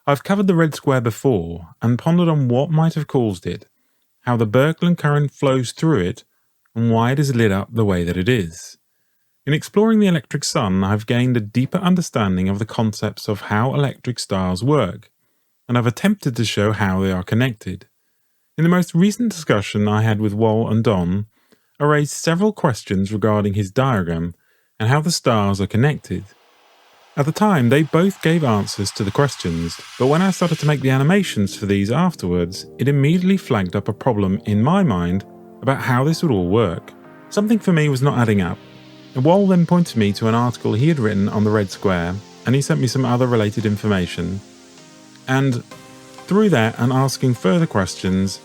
I've covered the red square before and pondered on what might have caused it, how the Birkeland current flows through it, and why it is lit up the way that it is. In exploring the electric sun, I've gained a deeper understanding of the concepts of how electric stars work, and I've attempted to show how they are connected. In the most recent discussion I had with Wal and Don, I raised several questions regarding his diagram and how the stars are connected. At the time, they both gave answers to the questions, but when I started to make the animations for these afterwards, it immediately flagged up a problem in my mind about how this would all work. Something for me was not adding up. And Wal then pointed me to an article he had written on the red square, and he sent me some other related information. And through that and asking further questions,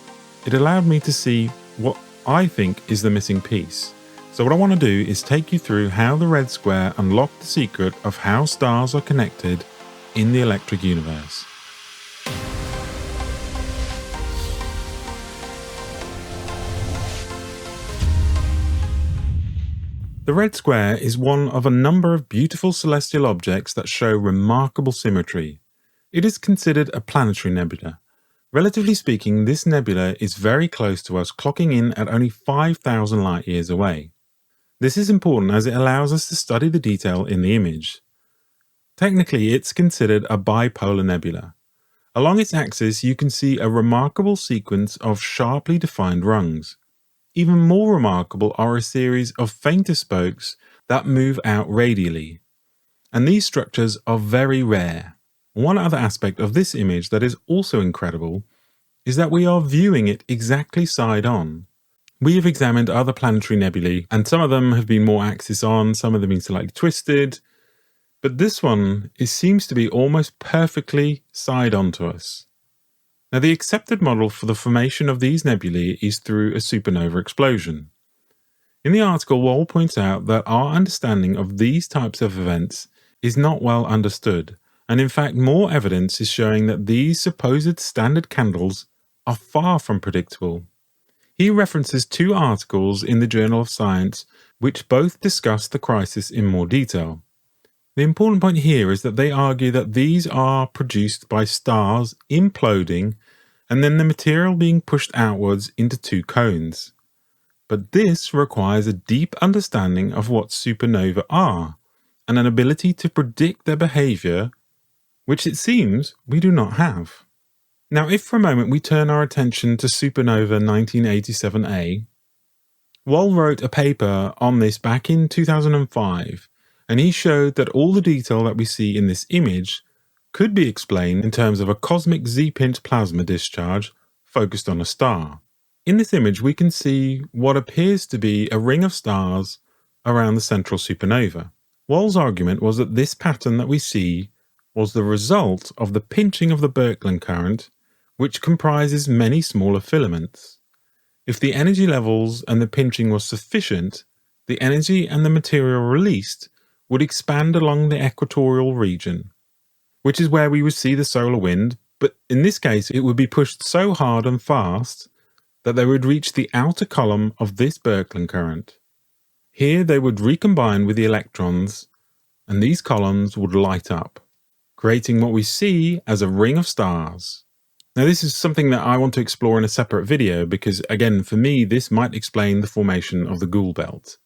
it allowed me to see what I think is the missing piece. So what I want to do is take you through how the red square unlocked the secret of how stars are connected in the electric universe. The red square is one of a number of beautiful celestial objects that show remarkable symmetry. It is considered a planetary nebula. Relatively speaking, this nebula is very close to us, clocking in at only 5,000 light years away. This is important as it allows us to study the detail in the image. Technically, it's considered a bipolar nebula. Along its axis, you can see a remarkable sequence of sharply defined rungs. Even more remarkable are a series of fainter spokes that move out radially. And these structures are very rare. One other aspect of this image that is also incredible is that we are viewing it exactly side on. We have examined other planetary nebulae, and some of them have been more axis on, some of them been slightly twisted, but this one seems to be almost perfectly side on to us. Now, the accepted model for the formation of these nebulae is through a supernova explosion. In the article, Wal points out that our understanding of these types of events is not well understood, and in fact more evidence is showing that these supposed standard candles are far from predictable. He references two articles in the Journal of Science which both discuss the crisis in more detail. The important point here is that they argue that these are produced by stars imploding and then the material being pushed outwards into two cones. But this requires a deep understanding of what supernovae are and an ability to predict their behavior, which it seems we do not have. Now, if for a moment we turn our attention to supernova 1987A, Wal wrote a paper on this back in 2005, and he showed that all the detail that we see in this image could be explained in terms of a cosmic Z-pinch plasma discharge focused on a star. In this image, we can see what appears to be a ring of stars around the central supernova. Wal's argument was that this pattern that we see was the result of the pinching of the Birkeland current, which comprises many smaller filaments. If the energy levels and the pinching was sufficient, the energy and the material released would expand along the equatorial region, which is where we would see the solar wind, but in this case it would be pushed so hard and fast that they would reach the outer column of this Birkeland current. Here they would recombine with the electrons, and these columns would light up, creating what we see as a ring of stars. Now, this is something that I want to explore in a separate video because, again, for me, this might explain the formation of the Gould belt.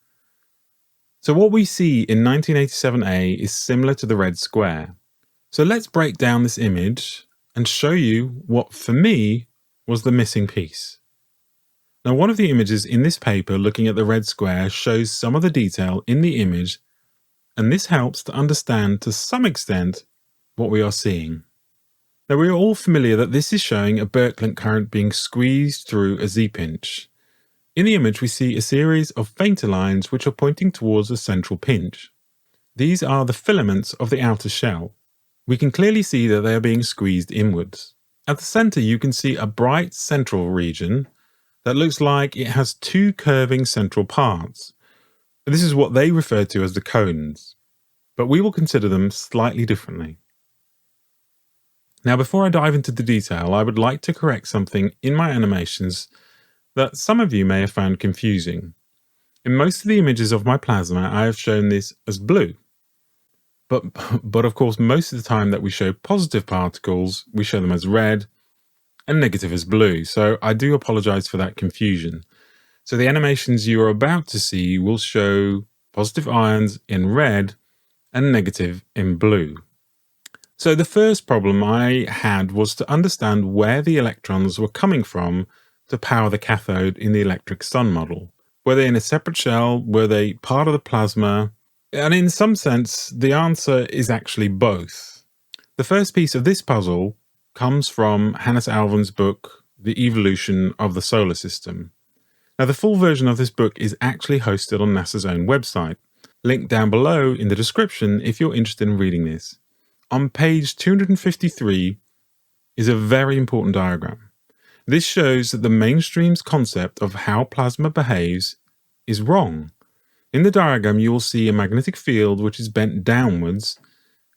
So what we see in 1987A is similar to the red square. So let's break down this image and show you what, for me, was the missing piece. Now, one of the images in this paper looking at the red square shows some of the detail in the image, and this helps to understand to some extent what we are seeing. Now, we are all familiar that this is showing a Birkeland current being squeezed through a Z-pinch. In the image, we see a series of fainter lines which are pointing towards a central pinch. These are the filaments of the outer shell. We can clearly see that they are being squeezed inwards. At the center, you can see a bright central region that looks like it has two curving central parts. This is what they refer to as the cones, but we will consider them slightly differently. Now, before I dive into the detail, I would like to correct something in my animations that some of you may have found confusing. In most of the images of my plasma, I have shown this as blue. But, but of course, most of the time that we show positive particles, we show them as red and negative as blue. So I do apologize for that confusion. So the animations you are about to see will show positive ions in red and negative in blue. So the first problem I had was to understand where the electrons were coming from to power the cathode in the electric sun model. Were they in a separate shell? Were they part of the plasma? And in some sense, the answer is actually both. The first piece of this puzzle comes from Hannes Alven's book, The Evolution of the Solar System. Now, the full version of this book is actually hosted on NASA's own website. Link down below in the description if you're interested in reading this. On page 253 is a very important diagram. This shows that the mainstream's concept of how plasma behaves is wrong. In the diagram, you will see a magnetic field which is bent downwards,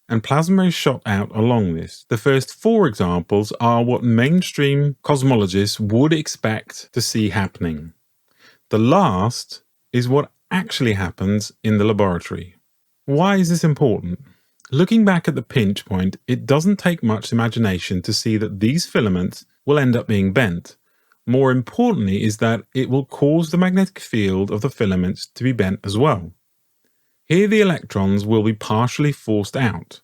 and plasma is shot out along this. The first 4 examples are what mainstream cosmologists would expect to see happening. The last is what actually happens in the laboratory. Why is this important? Looking back at the pinch point, it doesn't take much imagination to see that these filaments will end up being bent. More importantly is that it will cause the magnetic field of the filaments to be bent as well. Here the electrons will be partially forced out.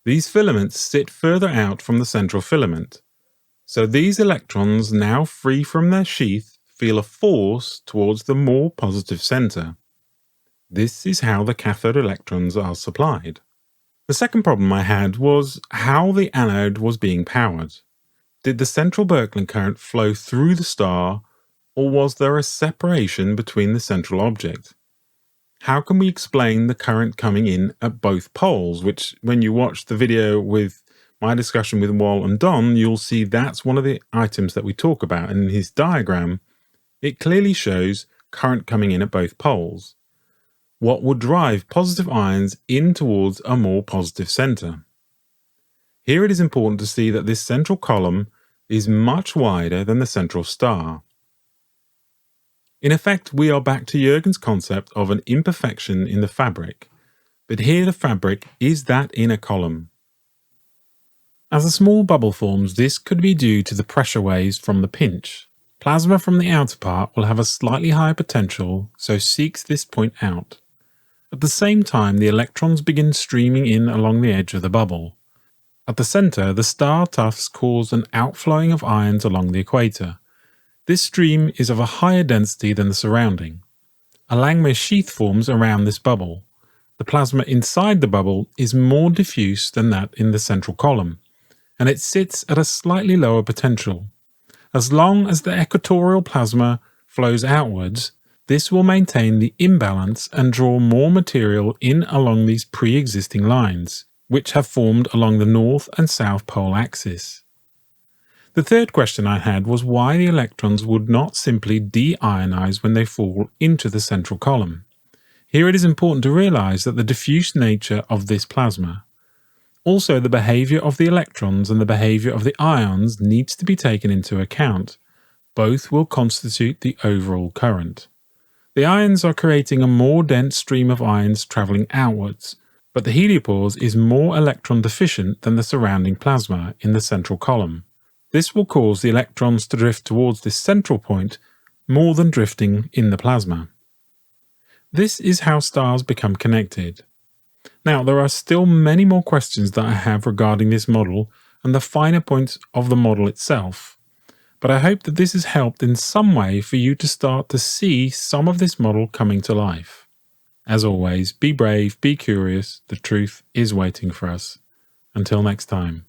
These filaments sit further out from the central filament. So these electrons, now free from their sheath, feel a force towards the more positive center. This is how the cathode electrons are supplied. The second problem I had was how the anode was being powered. Did the central Birkeland current flow through the star, or was there a separation between the central object? How can we explain the current coming in at both poles, which when you watch the video with my discussion with Wal and Don, you'll see that's one of the items that we talk about. And in his diagram, it clearly shows current coming in at both poles. What would drive positive ions in towards a more positive center? Here it is important to see that this central column is much wider than the central star. In effect, we are back to Juergens' concept of an imperfection in the fabric, but here the fabric is that inner column. As a small bubble forms, this could be due to the pressure waves from the pinch. Plasma from the outer part will have a slightly higher potential, so seeks this point out. At the same time, the electrons begin streaming in along the edge of the bubble. At the center, the star tufts cause an outflowing of ions along the equator. This stream is of a higher density than the surrounding. A Langmuir sheath forms around this bubble. The plasma inside the bubble is more diffuse than that in the central column, and it sits at a slightly lower potential. As long as the equatorial plasma flows outwards, this will maintain the imbalance and draw more material in along these pre-existing lines, which have formed along the north and south pole axis. The third question I had was why the electrons would not simply de-ionize when they fall into the central column. Here it is important to realize that the diffuse nature of this plasma. Also, the behavior of the electrons and the behavior of the ions needs to be taken into account. Both will constitute the overall current. The ions are creating a more dense stream of ions traveling outwards, but the heliopause is more electron deficient than the surrounding plasma in the central column. This will cause the electrons to drift towards this central point more than drifting in the plasma. This is how stars become connected. Now, there are still many more questions that I have regarding this model and the finer points of the model itself. But I hope that this has helped in some way for you to start to see some of this model coming to life. As always, be brave, be curious, the truth is waiting for us. Until next time.